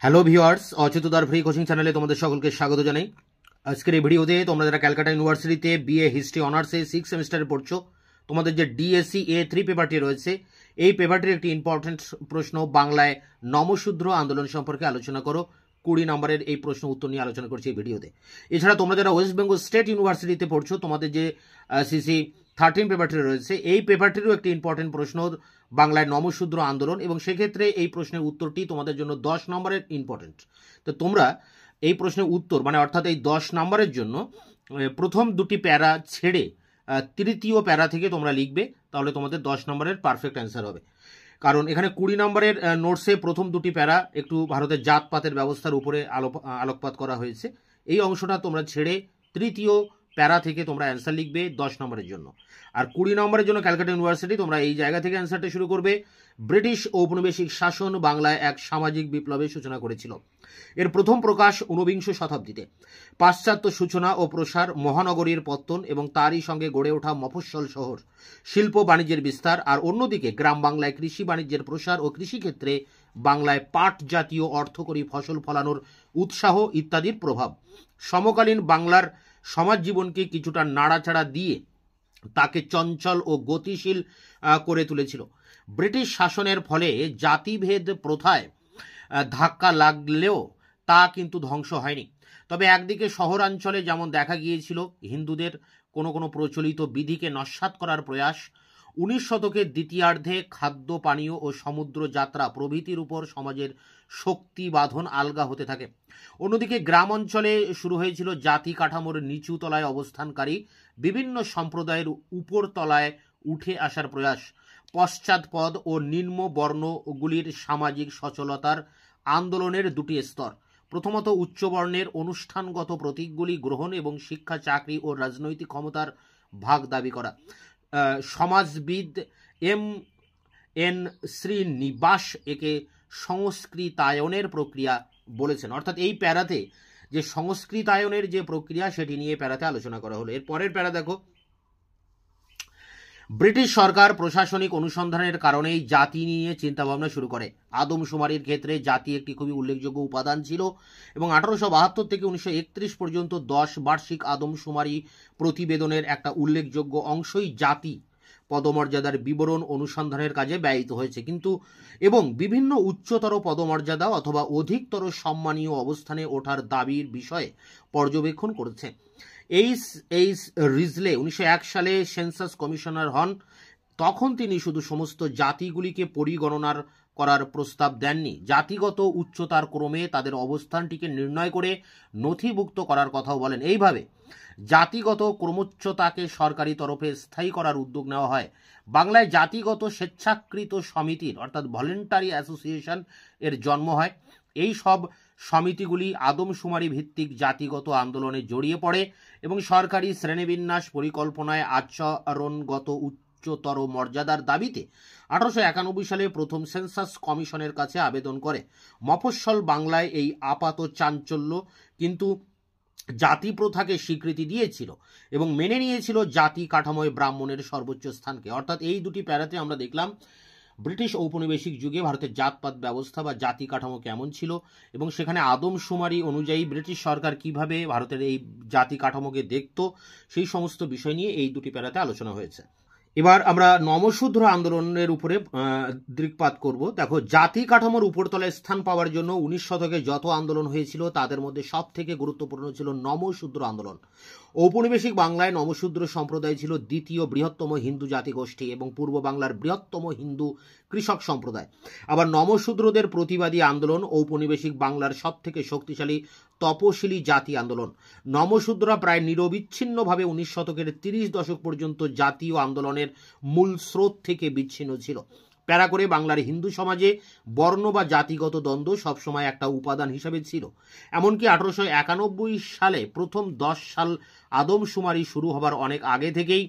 Hello viewers, অচ্যুতদার free coaching চ্যানেলে তোমাদের সকলকে স্বাগত জানাই। আজকের এই ভিডিওতে তোমরা যারা ক্যালকাটা ইউনিভার্সিটিতে বিএ হিস্ট্রি অনার্সে 6 সেমিস্টারে পড়ছো, তোমাদের যে ডিএসসি A3 পেপারটি রয়েছে, এই পেপারটির একটি ইম্পর্টেন্ট প্রশ্ন বাংলায় নমশূদ্র আন্দোলন সম্পর্কে আলোচনা করো। 20 নম্বরের এই প্রশ্ন উত্তর নিয়ে আলোচনা করছি এই ভিডিওতে। এছাড়া তোমরা যারা ওয়েস্ট বেঙ্গল স্টেট ইউনিভার্সিটিতে পড়ছো, তোমাদের যে সিসি 13 পেপারটি রয়েছে, এই পেপারটিরও একটি ইম্পর্টেন্ট প্রশ্ন বাংলায় নমশূদ্র আন্দোলন, এবং সেক্ষেত্রে এই প্রশ্নের উত্তরটি তোমাদের জন্য 10 নম্বরের ইম্পর্টেন্ট। তো তোমরা এই প্রশ্নের উত্তর অর্থাৎ এই 10 নম্বরের জন্য প্রথম দুটি প্যারা ছেড়ে তৃতীয় প্যারা থেকে তোমরা লিখবে, তাহলে তোমাদের 10 নম্বরের পারফেক্ট অ্যান্সার হবে। কারণ এখানে 20 নম্বরের নোটসে প্রথম দুটি প্যারা একটু ভারতের জাতপাতের ব্যবস্থার উপরে আলোকপাত করা হয়েছে। এই অংশটা তোমরা ছেড়ে তৃতীয় প্যারা থেকে তোমরা অ্যান্সার লিখবে 10 নম্বরের জন্য। আর 20 নম্বরের জন্য ক্যালকাটা ইউনিভার্সিটি, তোমরা এই জায়গা থেকে অ্যান্সারটা শুরু করবে। ব্রিটিশ ঔপনিবেশিক শাসন বাংলায় এক সামাজিক বিপ্লবের সূচনা করেছিল। এর প্রথম প্রকাশ 19 শতাব্দীতে। পাশ্চাত্য সূচনা ও প্রসার, মহানগরীর পত্তন এবং তারই সঙ্গে গড়ে ওঠা মফস্বল শহর, শিল্প বাণিজ্যের বিস্তার, আর অন্যদিকে গ্রাম বাংলায় কৃষি বাণিজ্যের প্রসার ও কৃষিক্ষেত্রে বাংলায় পাট জাতীয় অর্থকরী ফসল ফলানোর উৎসাহ ইত্যাদির প্রভাব সমকালীন বাংলার সমাজ জীবনকে কিছুটা নাড়াচাড়া দিয়ে তাকে চঞ্চল ও গতিশীল করে তুলেছিল। ব্রিটিশ শাসনের ফলে জাতিভেদ প্রথায় ধাক্কা লাগলেও তা কিন্তু ধ্বংস হয়নি। তবে একদিকে শহরাঞ্চলে যেমন দেখা গিয়েছিল হিন্দুদের কোনো কোনো প্রচলিত বিধিকে নস্যাৎ করার প্রয়াস, 19 শতকের দ্বিতীয়ার্ধে খাদ্য পানীয় ও সমুদ্র যাত্রা প্রভৃতির উপর সমাজের শক্তি বাঁধন আলগা হতে থাকে। অন্যদিকে গ্রাম অঞ্চলে শুরু হয়েছিল জাতি কাঠামোর নিচু তলায় অবস্থানকারী বিভিন্ন সম্প্রদায়ের উপর তলায় উঠে আসার প্রয়াস। পশ্চাৎপদ ও নিম্ন বর্ণগুলির সামাজিক সচলতার আন্দোলনের দুটি স্তর। প্রথমত উচ্চবর্ণের অনুষ্ঠানগত প্রতীকগুলি গ্রহণ এবং শিক্ষা, চাকরি ও রাজনৈতিক ক্ষমতার ভাগ দাবি করা। সমাজবিদ M.N. শ্রীনিবাস একে সংস্কৃতায়নের প্রক্রিয়া বলেছেন। অর্থাৎ এই প্যারাতে যে সংস্কৃতায়নের যে প্রক্রিয়া, সেটি নিয়ে প্যারাতে আলোচনা করা হলো। এর পরের প্যারা দেখো, ব্রিটিশ সরকার প্রশাসনিক অনুসন্ধানের কারণেই জাতি নিয়ে চিন্তাভাবনা শুরু করে। আদমশুমারির ক্ষেত্রে জাতি একটি খুবই উল্লেখযোগ্য উপাদান ছিল, এবং 1872 থেকে 1931 পর্যন্ত 10 বার্ষিক আদমশুমারি প্রতিবেদনের একটা উল্লেখযোগ্য অংশই জাতি পদমর্যাদার বিবরণ অনুসন্ধানের কাজে ব্যয়িত হয়েছে, কিন্তু এবং বিভিন্ন উচ্চতর পদমর্যাদা অথবা অধিকতর সম্মানীয় অবস্থানে ওঠার দাবির বিষয়ে পর্যবেক্ষণ করেছে। এইচ রিজলে 1901 সালে সেন্সাস কমিশনার হন। তখন তিনি শুধু সমস্ত জাতিগুলিকে পরিগণনার করার প্রস্তাব দেননি, জাতিগত উচ্চতার ক্রমে তাদের অবস্থানটিকে নির্ণয় করে নথিভুক্ত করার কথাও বলেন। এইভাবে জাতিগত ক্রমোচ্চতাকে সরকারি তরফে স্থায়ী করার উদ্যোগ নেওয়া হয়। বাংলায় জাতিগত স্বেচ্ছাকৃত সমিতির অর্থাৎ ভলেন্টারি অ্যাসোসিয়েশন এর জন্ম হয়। এই সব সমিতিগুলি আদমশুমারি ভিত্তিক জাতিগত আন্দোলনে জড়িয়ে পড়ে এবং সরকারি শ্রেণীবিন্যাস পরিকল্পনায় আচরণগত উচ্চতর মর্যাদার দাবিতে 1891 সালে প্রথম সেন্সাস কমিশনের কাছে আবেদন করে। মফস্বল বাংলায় এই আপাত চাঞ্চল্য কিন্তু জাতি প্রথাকে স্বীকৃতি দিয়েছিল এবং মেনে নিয়েছিল জাতি কাঠামোয় ব্রাহ্মণের সর্বোচ্চ স্থানকে। অর্থাৎ এই দুটি প্যারাতে আমরা দেখলাম ব্রিটিশ ঔপনিবেশিক যুগে ভারতের জাতপাত ব্যবস্থা বা জাতি কাঠামো কেমন ছিল, এবং সেখানে আদমশুমারি অনুযায়ী ব্রিটিশ সরকার কিভাবে ভারতের এই জাতি কাঠামোকে দেখত, সেই সমস্ত বিষয় নিয়ে এই দুটি প্যারাতে আলোচনা হয়েছে। এবার আমরা নমশূদ্র আন্দোলনের উপরে দৃকপাত করব। দেখো, জাতি কাঠামোর উপরতলায় স্থান পাওয়ার জন্য 19 শতকে যত আন্দোলন হয়েছিল তাদের মধ্যে সব থেকে গুরুত্বপূর্ণ ছিল নমশূদ্র আন্দোলন। ঔপনিবেশিক বাংলায় নমশূদ্র সম্প্রদায় ছিল দ্বিতীয় বৃহত্তম হিন্দু জাতিগোষ্ঠী এবং পূর্ব বাংলার বৃহত্তম হিন্দু কৃষক সম্প্রদায়। আবার নমশূদ্রদের প্রতিবাদী আন্দোলন ঔপনিবেশিক বাংলার সব থেকে শক্তিশালী তপশিলি জাতি আন্দোলন। নমশূদ্ররা প্রায় নিরবিচ্ছিন্নভাবে 19 শতকের 30 দশক পর্যন্ত জাতীয় আন্দোলনের মূল স্রোত থেকে বিচ্ছিন্ন ছিল। প্যারা করে বাংলার হিন্দু সমাজে বর্ণ বা জাতিগত দ্বন্দ্ব সবসময় একটা উপাদান হিসেবে ছিল। এমনকি 1891 সালে প্রথম 10 সাল আদমশুমারি শুরু হবার অনেক আগে থেকেই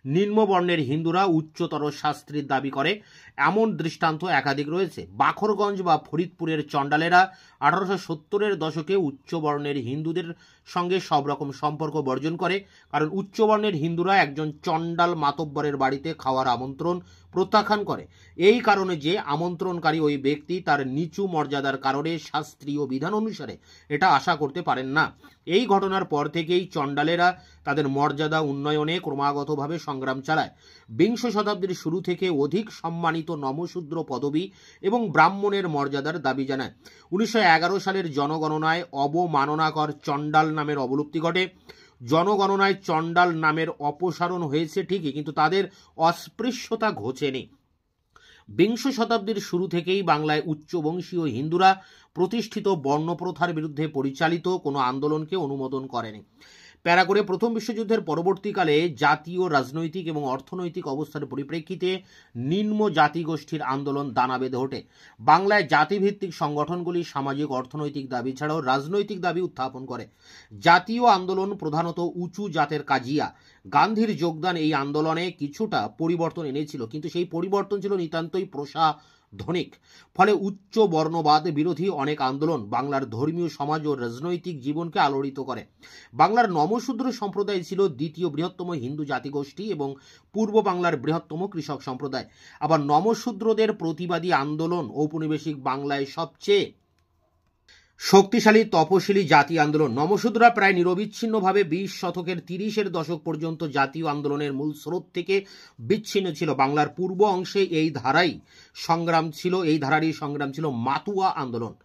নিম্নবর্ণের হিন্দুরা উচ্চতর শাস্ত্রীর দাবি করে, এমন দৃষ্টান্ত একাধিক রয়েছে। বাখরগঞ্জ বা ফরিদপুরের চণ্ডালেরা 1870-এর দশকে উচ্চবর্ণের হিন্দুদের সঙ্গে সব রকম সম্পর্ক বর্জন করে, কারণ উচ্চবর্ণের হিন্দুরা একজন চণ্ডাল মাতব্বরের বাড়িতে খাওয়ার আমন্ত্রণ প্রত্যাখ্যান করে, এই কারণে যে আমন্ত্রণকারী ওই ব্যক্তি তার নিচু মর্যাদার কারণে শাস্ত্রীয় বিধান অনুসারে এটা আশা করতে পারেন না। এই ঘটনার পর থেকেই চণ্ডালেরা তাদের মর্যাদা উন্নয়নে ক্রমাগতভাবে সংগ্রাম চালায়। বিংশ শতাব্দীর শুরু থেকে অধিক সম্মানিত নমশূদ্র পদবী এবং ব্রাহ্মণের মর্যাদার দাবি জানায়। 1911 সালের জনগণনায় অবমাননাকর চণ্ডাল নামের অবলুপ্তি ঘটে। জনগণনায় চণ্ডাল নামের অপসারণ হয়েছে ঠিকই, কিন্তু তাদের অস্পৃশ্যতা ঘোচেনি। বিংশ শতাব্দীর শুরু থেকেই বাংলায় উচ্চবংশীয় হিন্দুরা প্রতিষ্ঠিত বর্ণপ্রথার বিরুদ্ধে পরিচালিত কোনো আন্দোলনকে অনুমোদন করেনি। প্যারা করে প্রথম বিশ্বযুদ্ধের পরবর্তীকালে জাতীয় রাজনৈতিক এবং অর্থনৈতিক অবস্থার পরিপ্রেক্ষিতে নিম্ন জাতিগোষ্ঠীর আন্দোলন দানা বেঁধে ওঠে। বাংলায় জাতিভিত্তিক সংগঠনগুলি সামাজিক অর্থনৈতিক দাবি ছাড়াও রাজনৈতিক দাবি উত্থাপন করে। জাতীয় আন্দোলন প্রধানত উঁচু জাতের কাজিয়া। গান্ধীর যোগদান এই আন্দোলনে কিছুটা পরিবর্তন এনেছিল, কিন্তু সেই পরিবর্তন ছিল নিতান্তই প্রসাধনিক। ফলে উচ্চ বর্ণবাদ বিরোধী অনেক আন্দোলন বাংলার ধর্মীয় সমাজ ও রাজনৈতিক জীবনকে আলোড়িত করে। বাংলার নমশূদ্র সম্প্রদায় ছিল দ্বিতীয় বৃহত্তম হিন্দু জাতিগোষ্ঠী এবং পূর্ব বাংলার বৃহত্তম কৃষক সম্প্রদায়। আবার নমশূদ্রদের প্রতিবাদী আন্দোলন ঔপনিবেশিক বাংলায় সবচেয়ে শক্তিশালী তপশিলি জাতি আন্দোলন। নমশূদ্ররা প্রায় নিরবিচ্ছিন্নভাবে 20 শতকের 30-এর দশক পর্যন্ত জাতীয় আন্দোলনের মূল স্রোত থেকে বিচ্ছিন্ন ছিল। বাংলার পূর্ব অংশে এই ধারারই সংগ্রাম ছিল মাতুয়া আন্দোলন।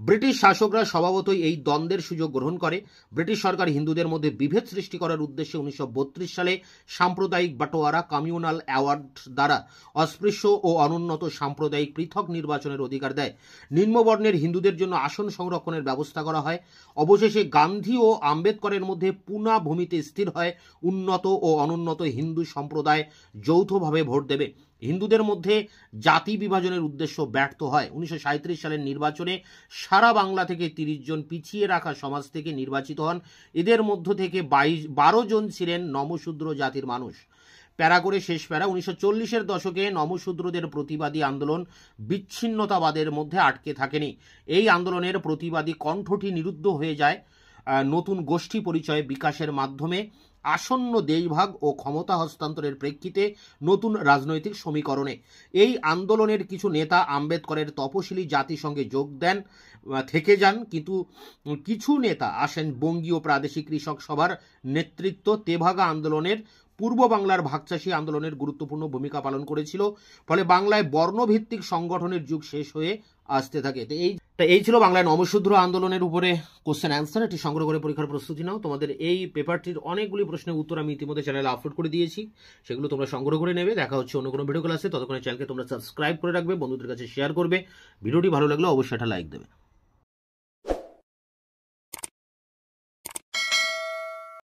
ব্রিটিশ শাসকরা স্বভাবতই এই দ্বন্দ্বের সুযোগ গ্রহণ করে। ব্রিটিশ সরকার হিন্দুদের মধ্যে বিভেদ সৃষ্টি করার উদ্দেশ্যে 1932 সালে সাম্প্রদায়িক বাটোয়ারা কমিউনাল অ্যাওয়ার্ড দ্বারা অস্পৃশ্য ও অনুন্নত সাম্প্রদায়িক পৃথক নির্বাচনের অধিকার দেয়। নিম্নবর্ণের হিন্দুদের জন্য আসন সংরক্ষণের ব্যবস্থা করা হয়। অবশেষে গান্ধী ও আম্বেদকরের মধ্যে পুনা ভূমিতে স্থির হয় উন্নত ও অনুন্নত হিন্দু সম্প্রদায় যৌথভাবে ভোট দেবে। হিন্দুদের মধ্যে জাতি বিভাজনের উদ্দেশ্য ব্যর্থ হয়। 1937 সালের নির্বাচনে সারা বাংলা থেকে 30 জন পিছিয়ে রাখা সমাজ থেকে নির্বাচিত হন। এদের মধ্য থেকে 12 জন ছিলেন নমশূদ্র জাতির মানুষ। প্যারা করে শেষ প্যারা। 1940-এর দশকে নমশূদ্রদের প্রতিবাদী আন্দোলন বিচ্ছিন্নতাবাদের মধ্যে আটকে থাকেনি। এই আন্দোলনের প্রতিবাদী কণ্ঠটি নিরুদ্ধ হয়ে যায় নতুন গোষ্ঠী পরিচয় বিকাশের মাধ্যমে, আসন্ন দেশভাগ ও ক্ষমতা হস্তান্তরের প্রেক্ষিতে নতুন রাজনৈতিক সমীকরণে। এই আন্দোলনের কিছু নেতা আম্বেদকরের তপশিলি জাতিসংঘে যোগ দেন থেকে যান, কিন্তু কিছু নেতা আসেন বঙ্গীয় প্রাদেশিক কৃষক সভার নেতৃত্ব তেভাগা আন্দোলনের পূর্ব বাংলার ভাগচাষী আন্দোলনের গুরুত্বপূর্ণ ভূমিকা পালন করেছিল। ফলে বাংলায় বর্ণভিত্তিক সংগঠনের যুগ শেষ হয়ে আসতে থাকে। এই ছিল বাংলায় নমশূদ্র আন্দোলনের উপরে কোশ্চেন অ্যান্সার। এটি সংগ্রহ করে পরীক্ষার প্রস্তুতি নাও। তোমাদের এই পেপারটির অনেকগুলি প্রশ্নের উত্তর আমি ইতিমধ্যে চ্যানেলে আপলোড করে দিয়েছি, সেগুলো তোমরা সংগ্রহ করে নেবে। দেখা হচ্ছে অন্য কোনো ভিডিও ক্লাসে। ততক্ষণে চ্যানেলকে তোমরা সাবস্ক্রাইব করে রাখবে, বন্ধুদের কাছে শেয়ার করবে। ভিডিওটি ভালো লাগলে অবশ্যই একটা লাইক দেবে।